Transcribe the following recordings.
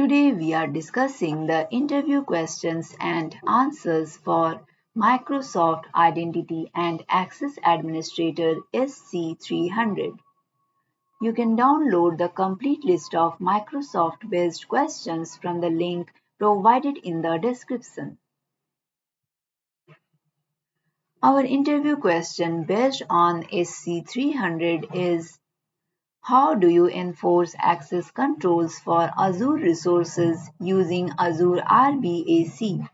Today we are discussing the interview questions and answers for Microsoft Identity and Access Administrator SC-300. You can download the complete list of Microsoft-based questions from the link provided in the description. Our interview question based on SC-300 is: how do you enforce access controls for Azure resources using Azure RBAC?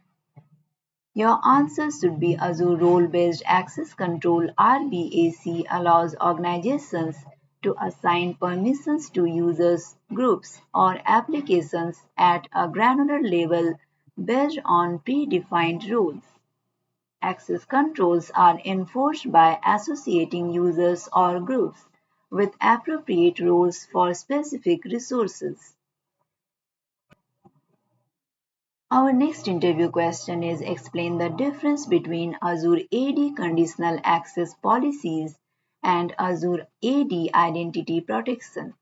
Your answer should be Azure Role-Based Access Control (RBAC) allows organizations to assign permissions to users, groups, or applications at a granular level based on predefined rules. Access controls are enforced by associating users or groups with appropriate roles for specific resources. Our next interview question is: explain the difference between Azure AD conditional access policies and Azure AD identity protection.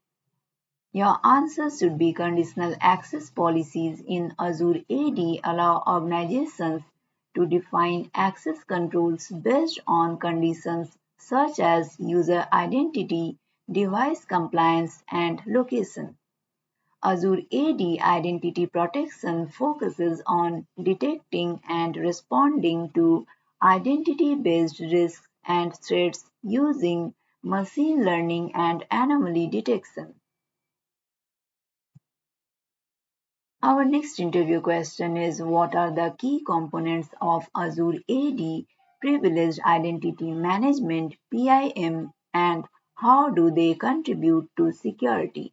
Your answer should be: conditional access policies in Azure AD allow organizations to define access controls based on conditions such as user identity, device compliance, and location. Azure AD Identity Protection focuses on detecting and responding to identity-based risks and threats using machine learning and anomaly detection. Our next interview question is: what are the key components of Azure AD Privileged Identity Management (PIM) and how do they contribute to security?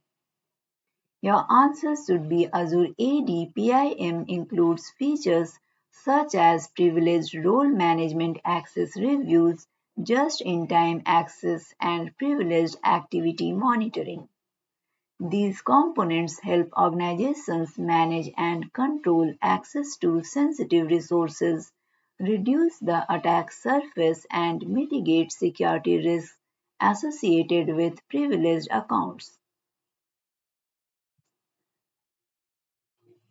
Your answer should be: Azure AD PIM includes features such as privileged role management, access reviews, just-in-time access, and privileged activity monitoring. These components help organizations manage and control access to sensitive resources, reduce the attack surface, and mitigate security risks associated with privileged accounts.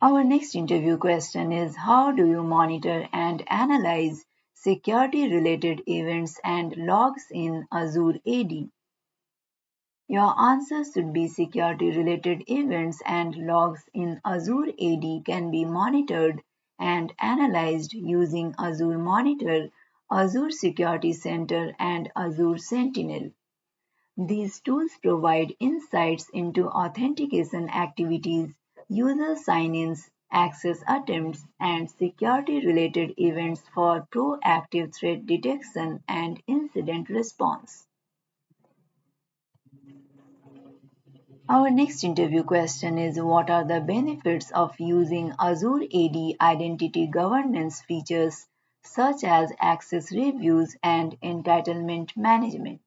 Our next interview question is: how do you monitor and analyze security related events and logs in Azure AD? Your answer should be: security related events and logs in Azure AD can be monitored and analyzed using Azure Monitor, Azure Security Center, and Azure Sentinel. These tools provide insights into authentication activities, user sign-ins, access attempts, and security-related events for proactive threat detection and incident response. Our next interview question is: what are the benefits of using Azure AD identity governance features such as access reviews and entitlement management?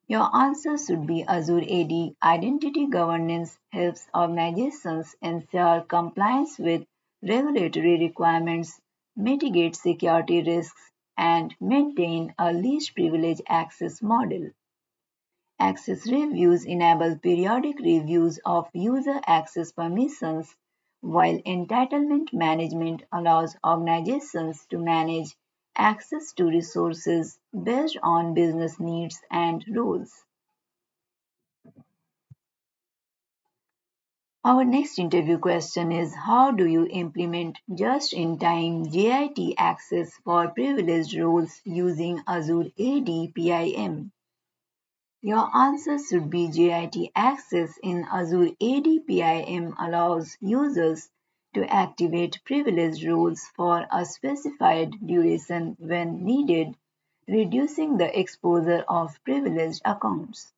Your answer should be: Azure AD Identity Governance helps organizations ensure compliance with regulatory requirements, mitigate security risks, and maintain a least privilege access model. Access reviews enable periodic reviews of user access permissions, while entitlement management allows organizations to manage access to resources based on business needs and rules. Our next interview question is: how do you implement just-in-time JIT access for privileged roles using Azure AD PIM? Your answer should be: JIT access in Azure AD PIM allows users to activate privileged roles for a specified duration when needed, reducing the exposure of privileged accounts.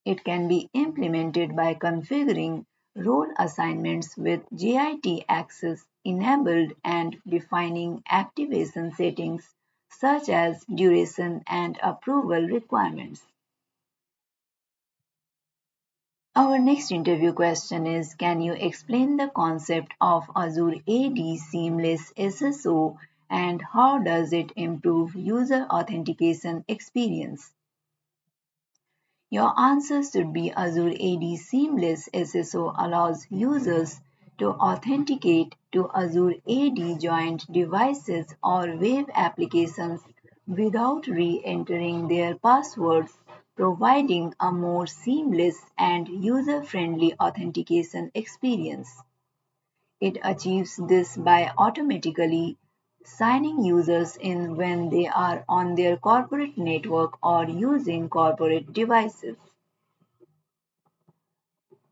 It can be implemented by configuring role assignments with JIT access enabled and defining activation settings such as duration and approval requirements. Our next interview question is: can you explain the concept of Azure AD Seamless SSO and how does it improve user authentication experience? Your answer should be Azure AD Seamless SSO allows users to authenticate to Azure AD joint devices or web applications without re-entering their passwords, providing a more seamless and user-friendly authentication experience. It achieves this by automatically signing users in when they are on their corporate network or using corporate devices.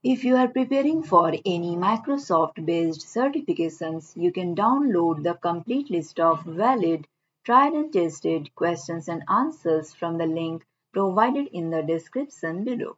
If you are preparing for any Microsoft based certifications, you can download the complete list of valid, tried and tested questions and answers from the link provided in the description below.